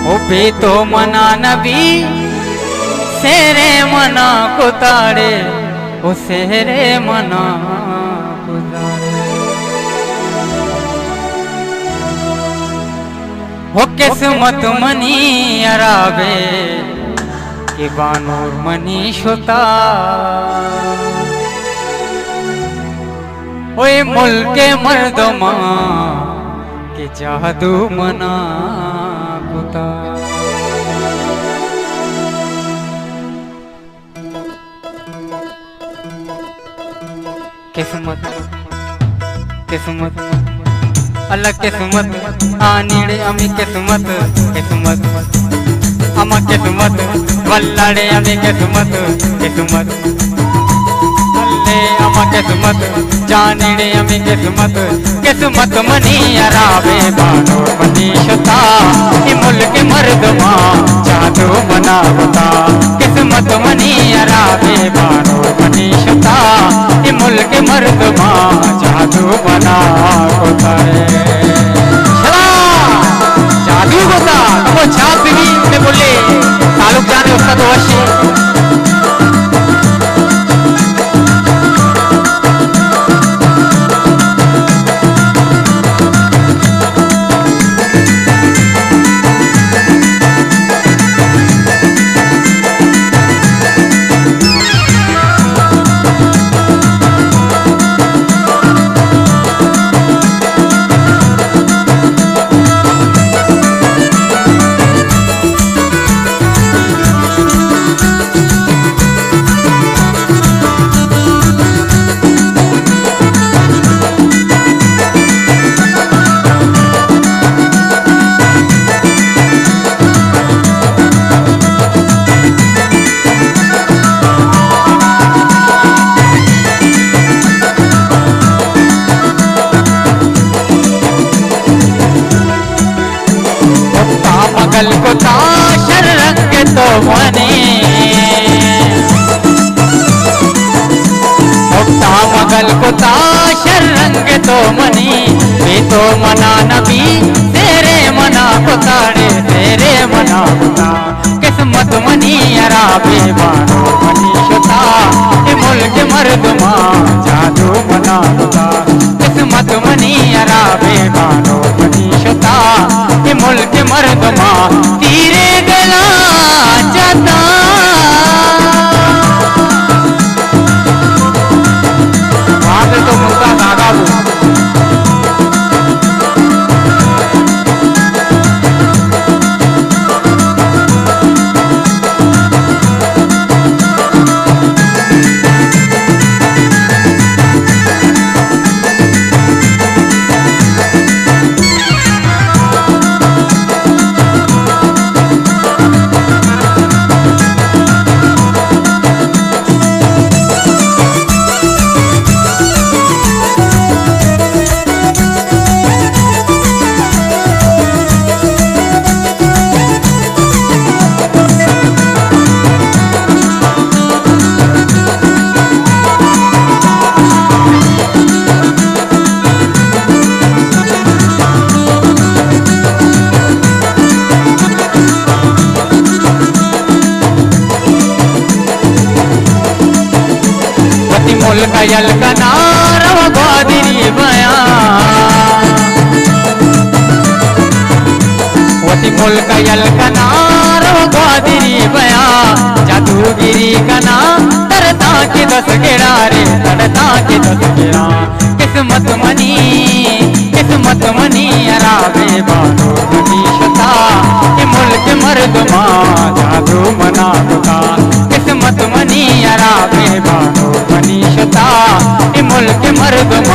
ओ भी तो मना नबी सेरे मना कुतारे, ओ सेरे मना कुतारे। हो किस्मत मनी अराबे के बानूर मनी शोता, ओए मुल्के मर्दमा के जादू मना कुता। किस्मत किस्मत अल्लाह किस्मत आनीड़े अमी किस्मत किस्मत अमा किस्मत वल्लाड़े अमी किस्मत किस्मत अल्ले अमा किस्मत जानीड़े अमी किस्मत किस्मत मनी अराबे बानो मनी शता ये मुल्क मर्दमा जादू मना होता। किस्मत मनी अराबे बानो मनी शता ये मुल्क मर्दमा जादू बना होता है। जादू होता वो छाप भी ने बोले तालुक जाने उसका तो वशी मगल को ताशर रंग तो मनी, मगल को ताशर रंग तो मनी भी तो मना नबी तेरे मना पुतारे तेरे मना पुता। किस्मत मनी अराबे बानो मनी शता ये मुल्क मर्दमा जादू मना पुता। किस्मत मनी अराबे बानो मनी शता ये मुल्क मर्दमा तीरे गला जाता। वहां से तो मुर्गा धागा मुल्क यलकना रव ग्वादिरी बया, वती मुल्क यलकना रव ग्वादिरी बया। जादूगिरी कना तरता के दस गेड़ा रे तरता के दस गेड़ा। किस्मत मनी अराबे बानो मनी शता ये मुल्क मर्दमा जादू मना होता। किस्मत मनी अराबे बानो मनी शता ये मुल्क मर्दमा